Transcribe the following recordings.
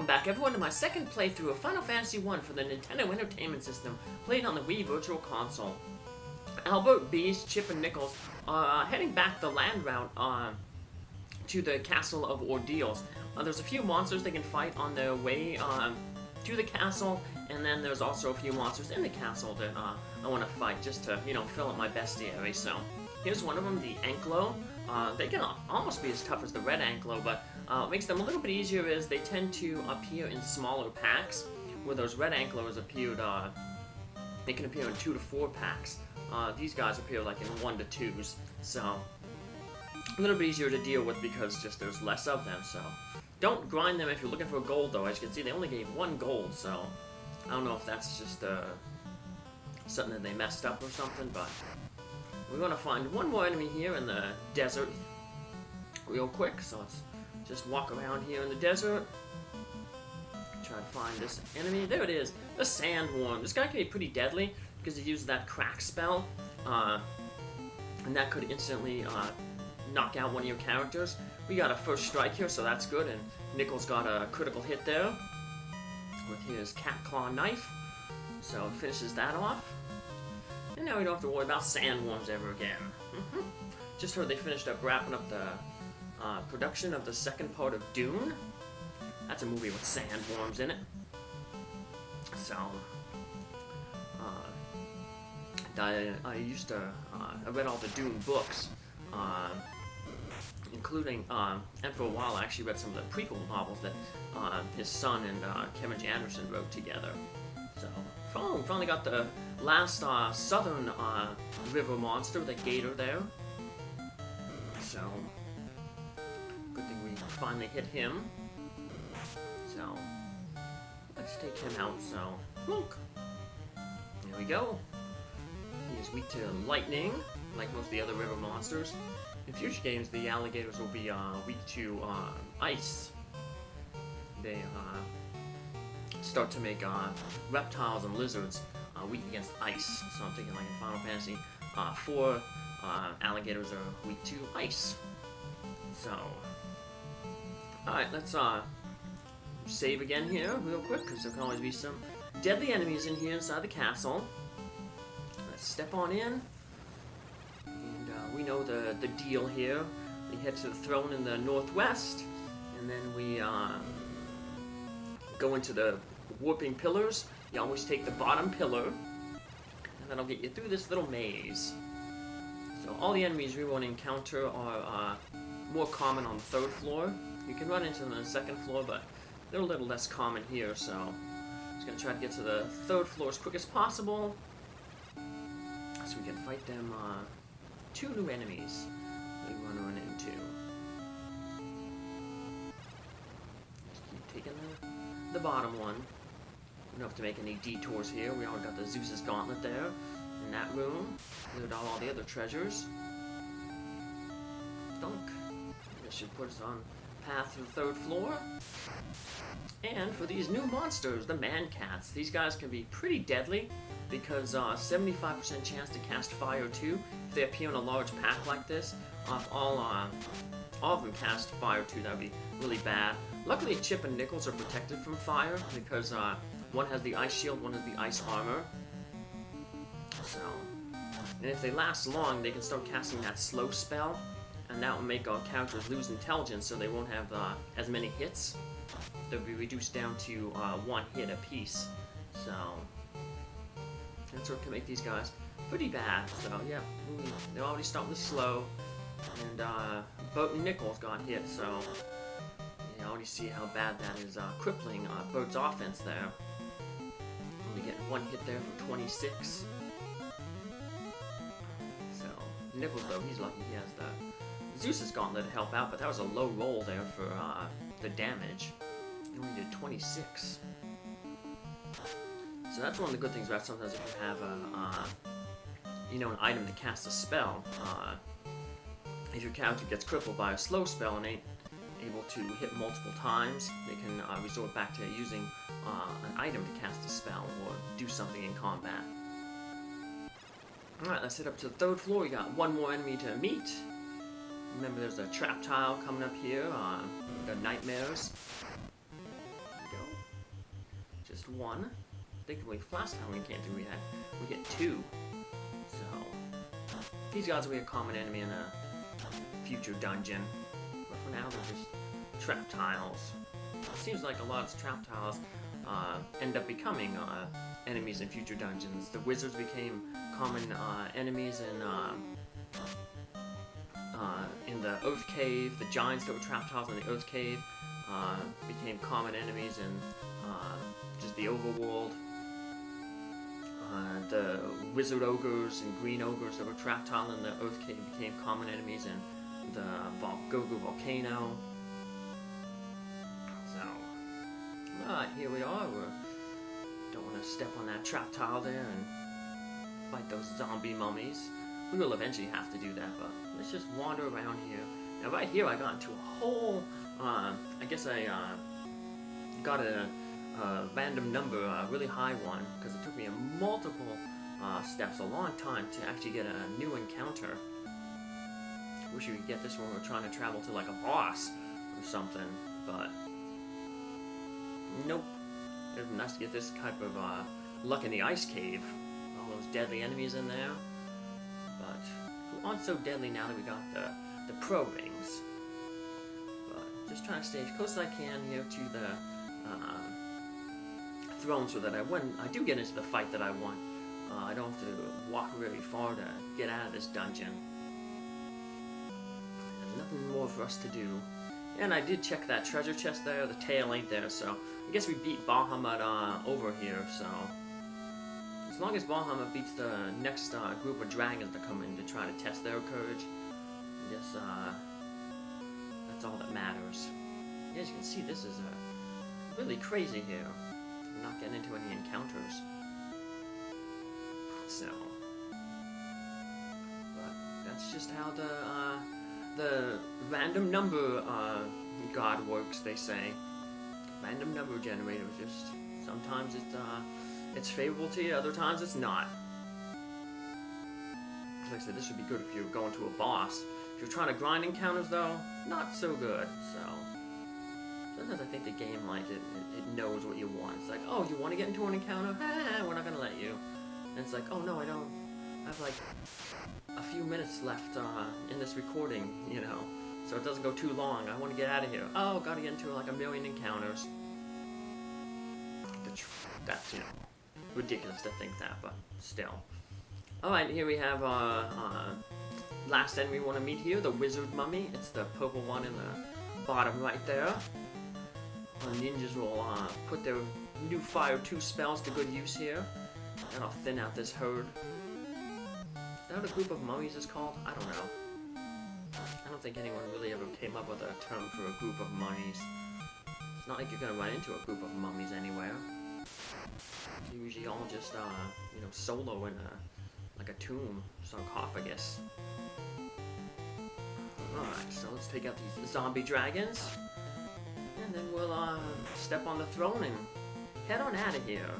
Welcome back everyone to my second playthrough of Final Fantasy I for the Nintendo Entertainment System, played on the Wii Virtual Console. Albert, Beez, Chip, and Nichols are heading back the land route to the Castle of Ordeals. There's a few monsters they can fight on their way to the castle, and then there's also a few monsters in the castle that I want to fight just to, fill up my bestiary. So, here's one of them, the Anklo. They can almost be as tough as the red Anklo, but what makes them a little bit easier is they tend to appear in smaller packs, where those red Anklos appeared, they can appear in 2 to 4 packs. These guys appear like in 1 to 2s, so a little bit easier to deal with because just there's less of them. So don't grind them if you're looking for gold, though. As you can see, they only gave 1 gold, so I don't know if that's just something that they messed up or something, but we're gonna find one more enemy here in the desert real quick, so let's just walk around here in the desert. Try to find this enemy. There it is, the sandworm. This guy can be pretty deadly because he uses that crack spell, and that could instantly knock out one of your characters. We got a first strike here, so that's good, and Nichols got a critical hit there with his cat claw knife, so finishes that off. And now we don't have to worry about sandworms ever again. Just heard they finished up wrapping up the production of the second part of Dune. That's a movie with sandworms in it. So, I used to, I read all the Dune books, including, and for a while I actually read some of the prequel novels that his son and Kevin J. Anderson wrote together. So, finally got the last southern river monster, the gator there. So, good thing we finally hit him. So, let's take him out. So, look, there we go. He is weak to lightning, like most of the other river monsters. In future games, the alligators will be weak to ice. They start to make reptiles and lizards weak against ice. So I'm thinking like in Final Fantasy 4, alligators are weak to ice. So, alright, let's save again here real quick, because there can always be some deadly enemies in here inside the castle. Let's step on in, and we know the deal here. We head to the throne in the northwest, and then we go into the warping pillars. You always take the bottom pillar, and that'll get you through this little maze. So all the enemies we want to encounter are more common on the 3rd floor. You can run into them on the 2nd floor, but they're a little less common here, so I'm just going to try to get to the 3rd floor as quick as possible, so we can fight them 2 new enemies we want to run into. Just keep taking the bottom one. We don't have to make any detours here. We already got the Zeus's gauntlet there in that room. Cleared out all the other treasures. Dunk. This should put us on path to the 3rd floor. And for these new monsters, the man cats. These guys can be pretty deadly because 75% chance to cast fire too. If they appear in a large pack like this, if all of them cast fire too, that would be really bad. Luckily, Chip and Nichols are protected from fire because one has the ice shield, one has the ice armor. So, and if they last long, they can start casting that slow spell, and that will make our characters lose intelligence, so they won't have as many hits. They'll be reduced down to 1 hit apiece. So, that's what can make these guys pretty bad. So, yeah, they're already starting to slow, and Bert and Nichols got hit, so you already see how bad that is crippling Bert's offense there. Only getting 1 hit there for 26. So, Nichols, though, he's lucky he has the Zeus's gauntlet to help out, but that was a low roll there for the damage. He only did 26. So that's one of the good things about sometimes if you have an item to cast a spell. If your character gets crippled by a slow spell and ain't able to hit multiple times, they can resort back to using an item to cast a spell or do something in combat. Alright, let's head up to the 3rd floor. We got 1 more enemy to meet. Remember, there's a trap tile coming up here. The nightmares. There we go. just one. I think last time we came through we get two. So these guys will be a common enemy in a future dungeon. But for now they're just trap tiles. It seems like a lot of trap tiles end up becoming enemies in future dungeons. The wizards became common enemies in the Oath Cave. The giants that were trap tiles in the Oath Cave became common enemies in just the overworld. The wizard ogres and green ogres that were trap tile in the Oath Cave became common enemies in the Gurgu Volcano. So, alright, here we are. We don't want to step on that trap tile there and fight those zombie mummies. We will eventually have to do that, but let's just wander around here. Now right here I got into a whole, I guess I got a random number, a really high one, because it took me multiple steps, a long time to actually get a new encounter. Wish we could get this when we're trying to travel to like a boss or something, but nope. It'd be nice to get this type of luck in the ice cave. All those deadly enemies in there. But who aren't so deadly now that we got the pro rings. But just trying to stay as close as I can here to the throne so that when I do get into the fight that I want, I don't have to walk very far to get out of this dungeon. There's nothing more for us to do. And I did check that treasure chest there, the tail ain't there, so I guess we beat Bahamut over here, so as long as Bahamut beats the next group of dragons that come in to try to test their courage, I guess that's all that matters. As you can see, this is really crazy here. I'm not getting into any encounters. So, but that's just how the random number god works, they say. Random number generator, just sometimes it's favorable to you, other times it's not. Like I said, this would be good if you're going to a boss. If you're trying to grind encounters though, not so good, so. Sometimes I think the game, like, it knows what you want. It's like, oh, you want to get into an encounter? We're not gonna let you. And it's like, oh no, I don't. I have like a few minutes left in this recording, you know, so it doesn't go too long. I want to get out of here. Oh, gotta get into like a million encounters. That's, you know, ridiculous to think that, but still. Alright, here we have last enemy we want to meet here, the wizard mummy. It's the purple one in the bottom right there. Our ninjas will put their new Fire 2 spells to good use here. That'll thin out this herd. Is that what a group of mummies is called? I don't know. I don't think anyone really ever came up with a term for a group of mummies. It's not like you're gonna run into a group of mummies anywhere. They're usually all just, you know, solo in like a tomb, sarcophagus. Alright, so let's take out these zombie dragons. And then we'll step on the throne and head on out of here.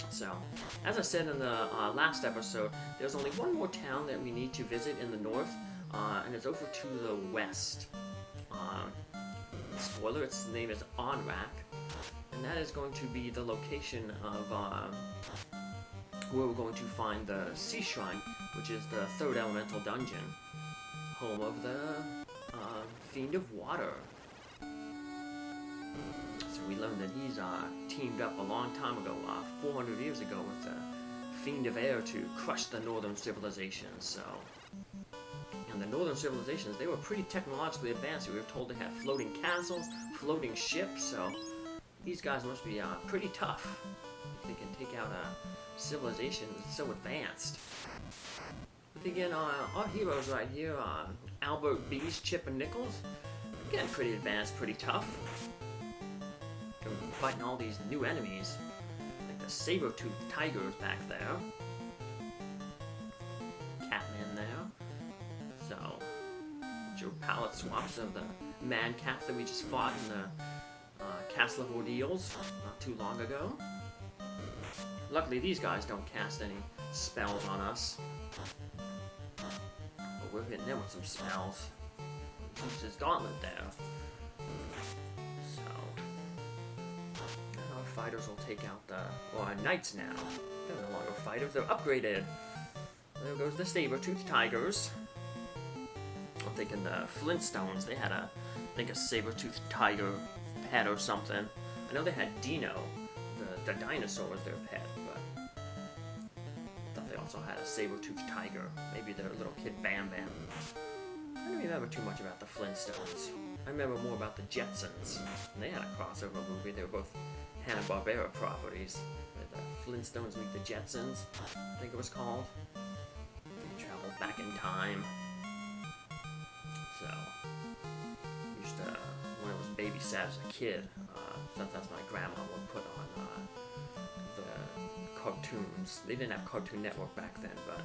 So, as I said in the last episode, there's only one more town that we need to visit in the north, and it's over to the west. Spoiler, its name is Onrac, and that is going to be the location of where we're going to find the Sea Shrine, which is the third elemental dungeon, home of the Fiend of Water. So we learned that he's teamed up a long time ago, 400 years ago, with the Fiend of Air to crush the northern civilizations. So, and the northern civilizations, they were pretty technologically advanced. We were told they had floating castles, floating ships. So these guys must be pretty tough. If they can take out a civilization that's so advanced. But again, our heroes right here, Albert, Beez, Chip, and Nichols, again, pretty advanced, pretty tough. Fighting all these new enemies, like the saber-toothed tigers back there, Catman there, so your palette swaps of the man-cats that we just fought in the Castle of Ordeals not too long ago. Luckily these guys don't cast any spells on us, but we're hitting them with some spells. Use his gauntlet there. fighters will take out the... Well, knights now. They're no longer fighters, they're upgraded. There goes the saber-toothed tigers. I'm thinking the Flintstones, they had I think a saber-toothed tiger pet or something. I know they had Dino, the dinosaur was their pet, but I thought they also had a saber-toothed tiger. Maybe their little kid Bam Bam. I don't remember too much about the Flintstones. I remember more about the Jetsons. And they had a crossover movie. They were both Hanna-Barbera properties. The Flintstones meet the Jetsons, I think it was called. They traveled back in time. So, used to, when I was babysat as a kid, sometimes my grandma would put on the cartoons. They didn't have Cartoon Network back then, but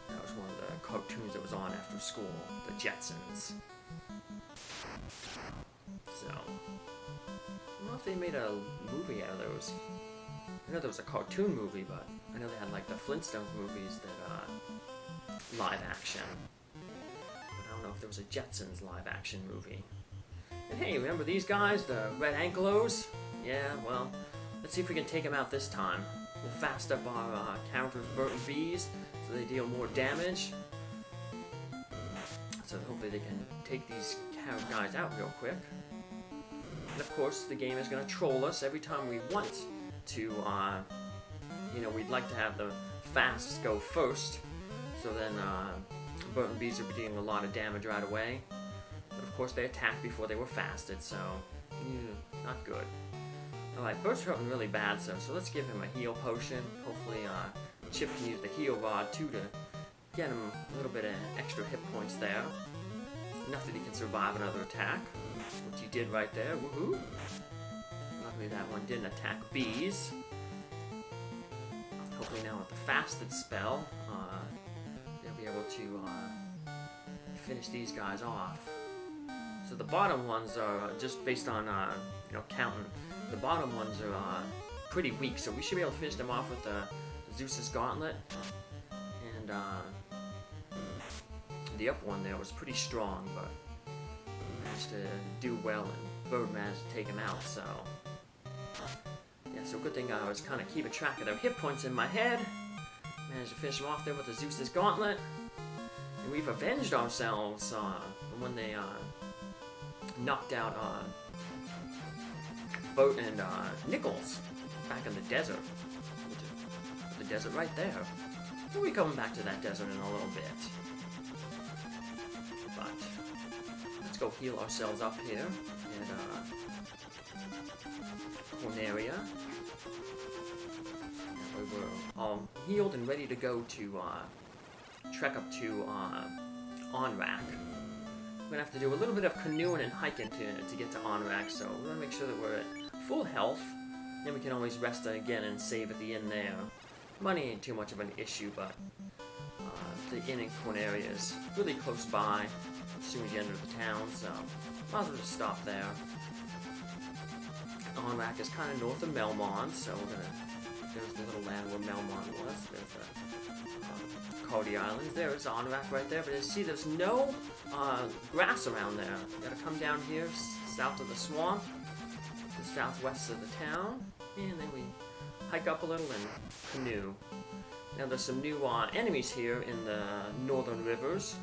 that was one of the cartoons that was on after school, the Jetsons. So, I don't know if they made a movie out of those. I know there was a cartoon movie, but I know they had like the Flintstones movies that, live action. But I don't know if there was a Jetsons live action movie. And hey, remember these guys, the Red Ankylos? Yeah, well, let's see if we can take them out this time. We'll fast up our counters, Bert and Beez, so they deal more damage. So hopefully they can take these guys out real quick. And of course, the game is going to troll us every time we want to, you know, we'd like to have the fasts go first. So then, Bert and Beez are dealing a lot of damage right away. But of course they attacked before they were fasted, so not good. Alright, Bert's hurting really bad, so let's give him a heal potion. Hopefully Chip can use the heal rod too to get him a little bit of extra hit points there. Enough that he can survive another attack, which he did right there, woohoo! Luckily that one didn't attack Beez. Hopefully now with the fasted spell, they'll be able to finish these guys off. So the bottom ones are just based on, you know, counting. The bottom ones are pretty weak, so we should be able to finish them off with Zeus's Gauntlet. And the up one there was pretty strong, but managed to do well, and Bird managed to take him out, so... Yeah, so good thing I was kind of keeping track of their hit points in my head. Managed to finish them off there with the Zeus's Gauntlet. And we've avenged ourselves from when they knocked out Boat and Nichols back in the desert. The desert right there. We'll be coming back to that desert in a little bit. But let's go heal ourselves up here at Corneria. That way we're all healed and ready to go to trek up to Onrac. We're gonna have to do a little bit of canoeing and hiking to get to Onrac, so we're gonna make sure that we're at full health. Then we can always rest again and save at the inn there. Money ain't too much of an issue, but the inn in Corneria is really close by as soon as you enter the town, so might as well just stop there. Onrac is kind of north of Melmond, so we're gonna... There's the little land where Melmond was. There's Kary Islands. There's Onrac right there, but you see there's no grass around there. You gotta come down here, south of the swamp, to the southwest of the town, and then we hike up a little and canoe. Now there's some new enemies here in the northern rivers.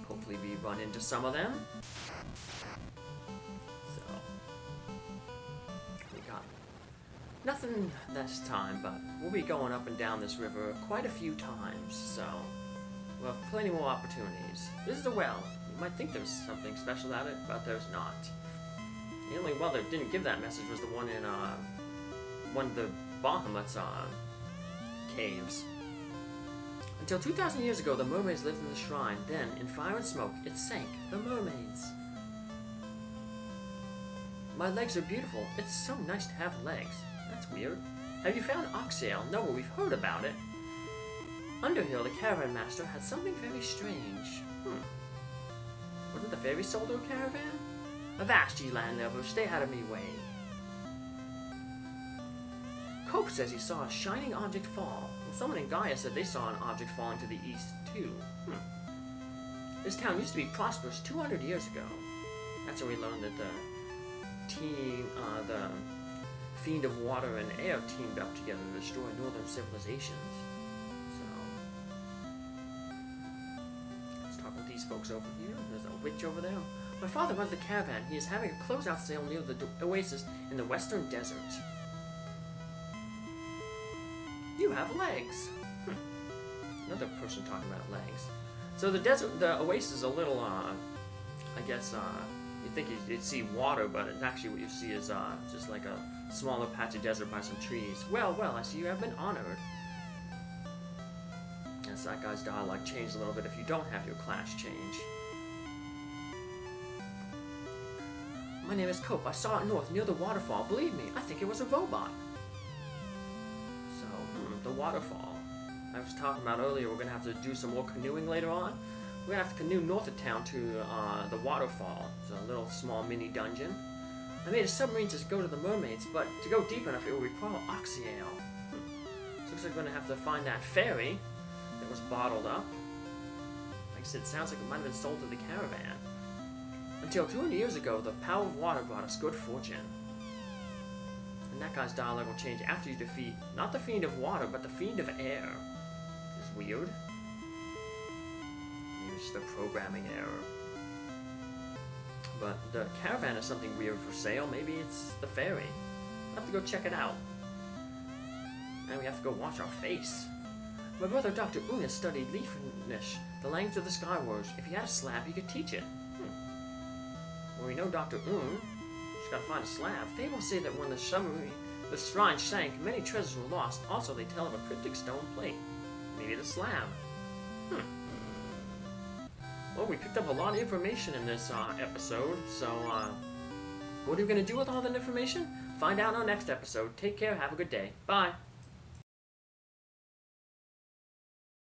Hopefully we run into some of them. So, we got nothing this time, but we'll be going up and down this river quite a few times, so we'll have plenty more opportunities. This is a well. You might think there's something special about it, but there's not. The only well that didn't give that message was the one in one of the Bahamut's caves. Until 2,000 years ago, the mermaids lived in the shrine. Then, in fire and smoke, it sank. The mermaids. My legs are beautiful. It's so nice to have legs. That's weird. Have you found Oxale? No, we've heard about it. Underhill, the caravan master, had something very strange. Wasn't the fairy sold her a caravan? Avast, ye landlubbers, stay out of me way. Cope says he saw a shining object fall. And someone in Gaia said they saw an object falling to the east, too. This town used to be prosperous 200 years ago. That's when we learned that the fiend of water and air teamed up together to destroy northern civilizations. So, let's talk with these folks over here. There's a witch over there. My father runs the caravan. He is having a closeout sale near the oasis in the western desert. You have legs. Another person talking about legs. So the desert, the oasis is a little, I guess, you think you'd see water, but it's actually what you see is just like a smaller patch of desert by some trees. Well, I see you have been honored. Yes, that guy's dialogue changed a little bit if you don't have your class change. My name is Cope. I saw it north near the waterfall. Believe me, I think it was a robot. So, the waterfall. I was talking about earlier, we're going to have to do some more canoeing later on. We're going to have to canoe north of town to the waterfall. It's a little small mini dungeon. I made a submarine to go to the mermaids, but to go deep enough it will require oxyale. So looks like we're going to have to find that ferry that was bottled up. Like I said, it sounds like it might have been sold to the caravan. Until 200 years ago, the power of water brought us good fortune. And that guy's dialogue will change after you defeat, not the fiend of water, but the fiend of air. Which is weird. Maybe it's just a programming error. But the caravan is something weird for sale. Maybe it's the ferry. We'll have to go check it out. And we have to go wash our face. My brother Dr. Un has studied Leafnish, the language of the Skywards. If he had a slab, he could teach it. Well, we know Dr. Un. Just gotta find a slab. Fables say that when the shrine sank, many treasures were lost. Also, they tell of a cryptic stone plate. Maybe the slab. Well, we picked up a lot of information in this episode, so what are we gonna do with all that information? Find out in our next episode. Take care, have a good day. Bye!